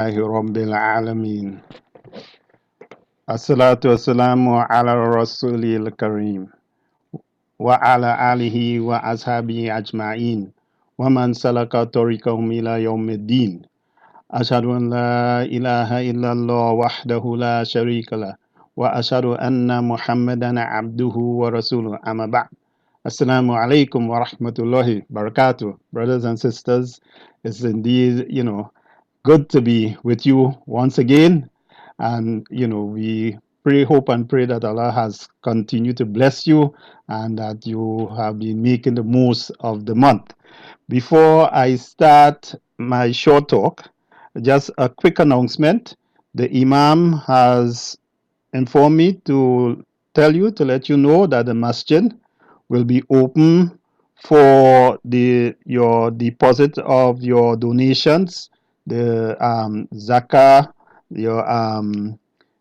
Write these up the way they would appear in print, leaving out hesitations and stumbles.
رب العالمين الصلاة والسلام على الرسول الكريم وعلى آله وأصحابه أجمعين ومن سلك طريقهم إلى يوم الدين أشهد أن لا إله إلا الله وحده لا شريك له وأشهد أن محمدا عبده ورسوله أما بعد Assalamu alaikum wa rahmatullahi barakatuh. Brothers and sisters, it's indeed, good to be with you once again. And, we pray, hope, and pray that Allah has continued to bless you and that you have been making the most of the month. Before I start my short talk, just a quick announcement. The Imam has informed me to let you know that the masjid will be open for your deposit of your donations, the zakah, your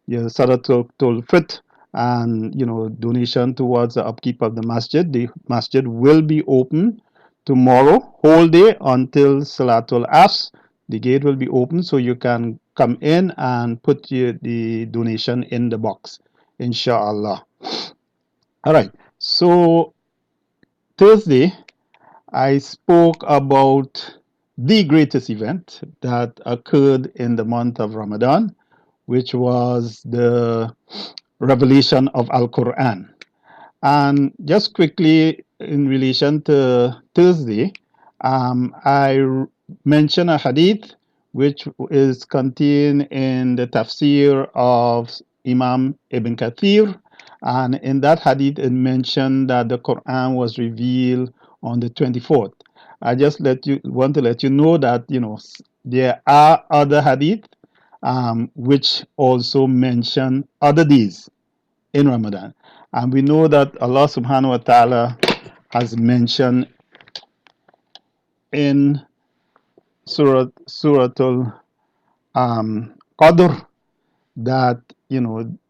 sadatul fit, and donation towards the upkeep of the masjid. The masjid will be open tomorrow, whole day until Salatul Asr. The gate will be open, so you can come in and put the donation in the box, inshallah. All right. So Thursday, I spoke about the greatest event that occurred in the month of Ramadan, which was the revelation of Al Quran. And just quickly, in relation to Thursday, I mentioned a hadith which is contained in the tafsir of Imam Ibn Kathir. And in that hadith, it mentioned that the Quran was revealed on the 24th. I just want to let you know that there are other hadith which also mention other days in Ramadan. And we know that Allah subhanahu wa ta'ala has mentioned in Suratul Qadr that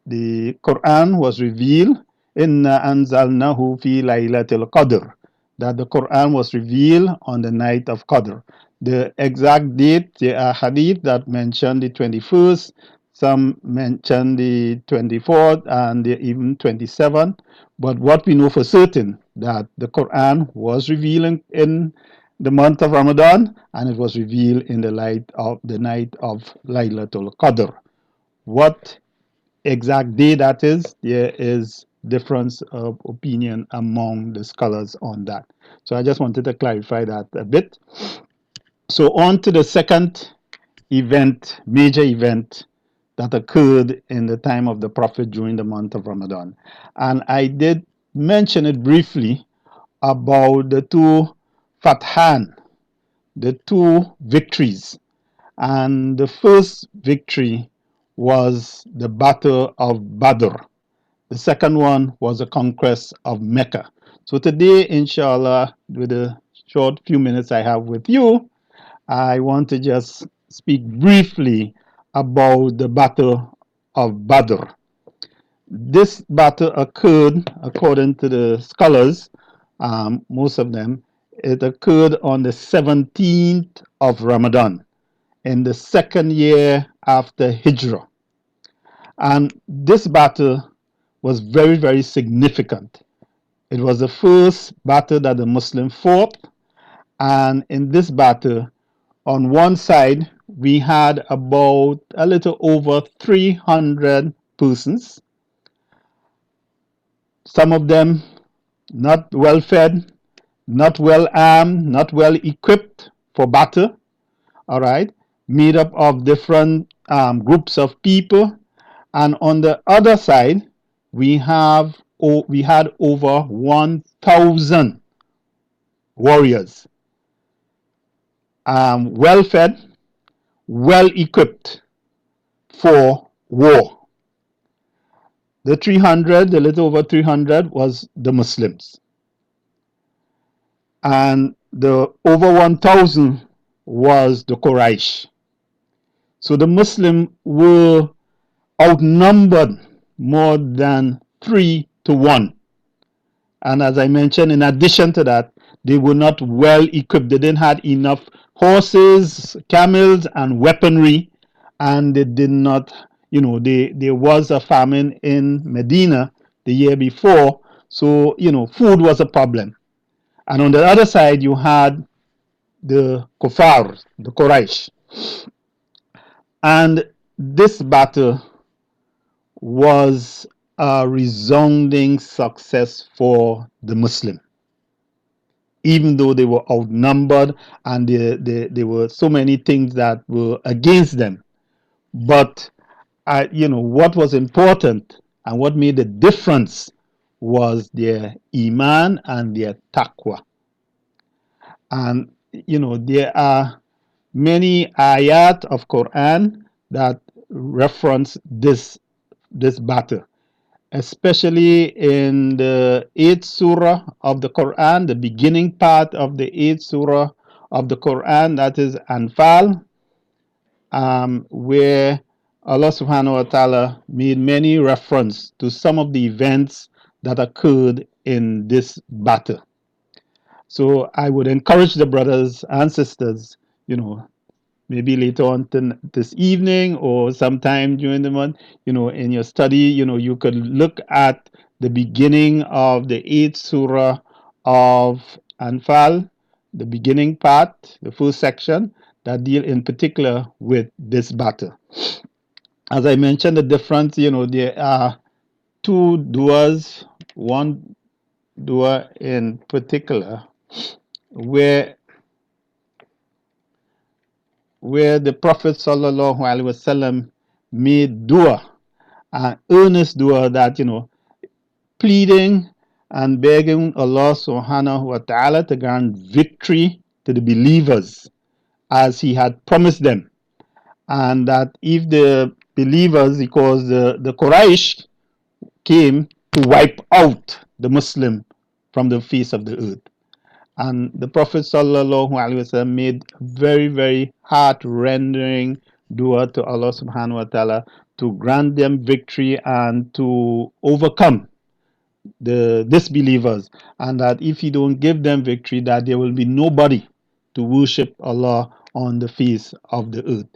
the Quran was revealed inna anzalnahu fi laylatil qadr, that the Quran was revealed on the night of Qadr. The exact date, there are hadith that mention the 21st, some mention the 24th, and even 27th. But what we know for certain, that the Quran was revealed in the month of Ramadan, and it was revealed in the light of the night of Laylatul Qadr. What exact day that is, there is difference of opinion among the scholars on that. So I just wanted to clarify that a bit. So on to the second event, major event that occurred in the time of the Prophet during the month of Ramadan. And I did mention it briefly about the two Fathan, the two victories. And the first victory was the Battle of Badr. The second one was the conquest of Mecca. So today, inshallah, with the short few minutes I have with you, I want to just speak briefly about the Battle of Badr. This battle occurred, according to the scholars, most of them, it occurred on the 17th of Ramadan in the second year after Hijrah. And this battle was very, very significant. It was the first battle that the Muslims fought. And in this battle, on one side, we had about a little over 300 persons. Some of them not well fed, not well armed, not well equipped for battle. All right, made up of different groups of people. And on the other side, we had over 1,000 warriors, well fed, well equipped for war. The 300, the little over 300, was the Muslims. And the over 1,000 was the Quraysh. So the Muslims were outnumbered more than 3-1. And as I mentioned, in addition to that, they were not well equipped. They didn't have enough horses, camels, and weaponry and they did not, there was a famine in Medina the year before, so, food was a problem. And on the other side, you had the Kufar, the Quraysh. And this battle was a resounding success for the Muslim, even though they were outnumbered and there were so many things that were against them. But what was important and what made the difference was their iman and their taqwa. And there are many ayat of Quran that reference this battle, especially in the 8th surah of the Quran, the beginning part of the 8th surah of the Quran, that is Anfal, where Allah subhanahu wa ta'ala made many reference to some of the events that occurred in this battle. So I would encourage the brothers and sisters, maybe later on this evening or sometime during the month, in your study, you could look at the beginning of the 8th surah of Anfal, the beginning part, the first section that deal in particular with this battle. As I mentioned, the difference, there are two duas, one dua in particular, where the Prophet sallallahu alaihi wasallam made dua, an earnest dua that pleading and begging Allah subhanahu wa ta'ala to grant victory to the believers as He had promised them, and that if the believers, because the Quraysh came to wipe out the Muslim from the face of the earth. And the Prophet sallallahu alaihi wasallam made very, very heart-rendering dua to Allah subhanahu wa ta'ala to grant them victory and to overcome the disbelievers, and that if He don't give them victory, that there will be nobody to worship Allah on the face of the earth.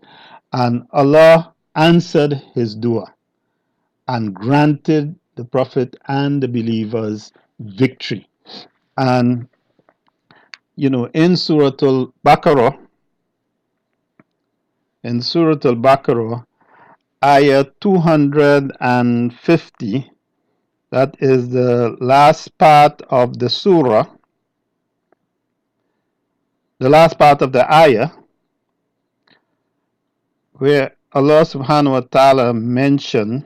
And Allah answered his dua and granted the Prophet and the believers victory. And in Surah Al-Baqarah, ayah 250, that is the last part of the surah, the last part of the ayah, where Allah subhanahu wa ta'ala mentioned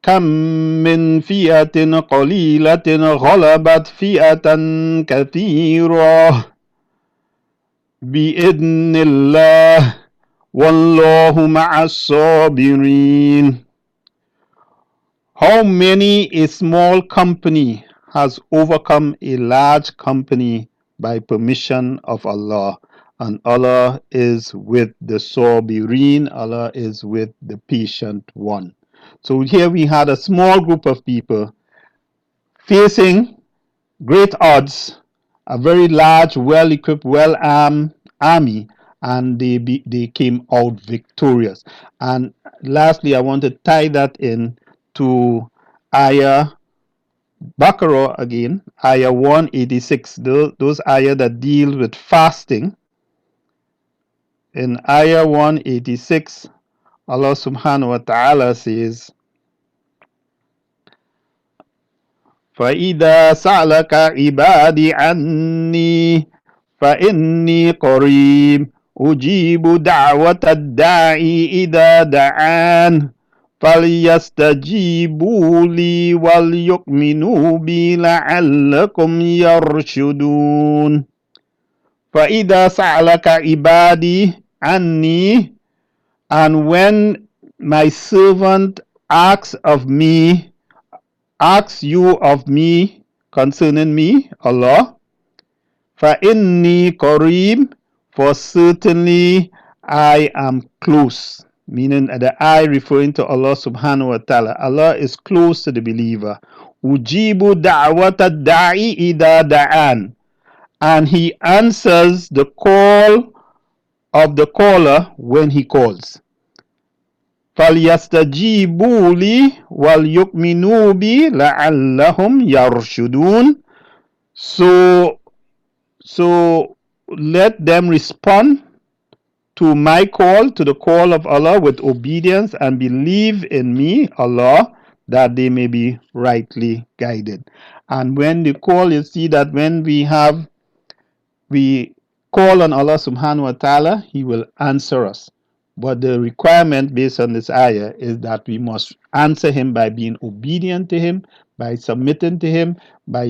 كم من فئة قليلة غلبت فئة كثيرة بإذن الله والله مع الصابرين. How many a small company has overcome a large company by permission of Allah, and Allah is with the Sabirin, Allah is with the patient one. So here we had a small group of people facing great odds, a very large, well-equipped, well-armed army, and they came out victorious. And lastly, I want to tie that in to Ayah Baqarah again, Ayah 186, those ayah that deal with fasting. In Ayah 186, Allah subhanahu wa ta'ala says, فَإِذَا سَأْلَكَ عِبَادِي عَنِّي فَإِنِّي قَرِيبٌ أُجِيبُ دَعْوَةَ الدَّاعِي إِذَا دَعَانِ فَلْيَسْتَجِيبُوا لِي وَلْيُؤْمِنُوا بِي لَعَلَّكُمْ يَرْشُدُونَ. فَإِذَا سَأْلَكَ عِبَادِي عَنِّي, and when my servant asks you of me concerning me, Allah, فَإِنِّي قَرِيبٌ, for certainly I am close. Meaning the I referring to Allah subhanahu wa ta'ala. Allah is close to the believer. Ujibu da'wata da'i ida da'an. And he answers the call of the caller when he calls. فَلْيَسْتَجِيبُوا لِي وَلْيُؤْمِنُوا بِي لَعَلَّهُمْ يَرْشُدُونَ. So let them respond to my call, to the call of Allah, with obedience and believe in me, Allah, that they may be rightly guided. And when the call, you see that when we call on Allah subhanahu wa ta'ala, He will answer us. But the requirement based on this ayah is that we must answer Him by being obedient to Him, by submitting to Him, by,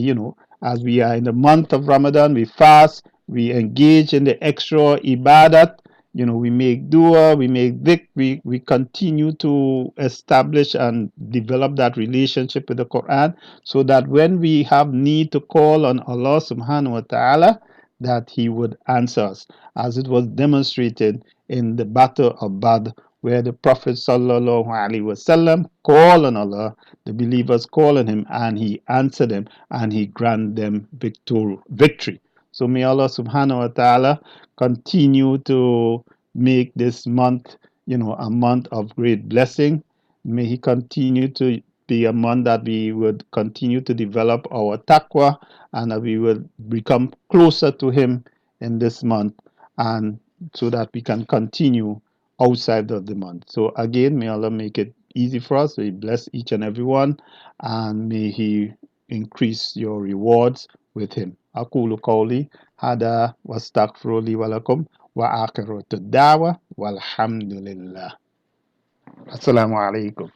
as we are in the month of Ramadan, we fast, we engage in the extra ibadat, we make dua, we make dhikr, we continue to establish and develop that relationship with the Quran so that when we have need to call on Allah subhanahu wa ta'ala, that he would answer us, as it was demonstrated in the Battle of Badr, where the Prophet sallallahu alaihi wasallam called on Allah, the believers called on him, and he answered them, and he granted them victory. So may Allah subhanahu wa ta'ala continue to make this month, a month of great blessing. May he continue to be a month that we would continue to develop our taqwa and that we will become closer to him in this month, and so that we can continue outside of the month. So again, may Allah make it easy for us. May He bless each and every one, and may He increase your rewards with Him. أقول قولي هذا واستغفر لي ولكم وآخر الدعوة والحمد لله. السلام عليكم.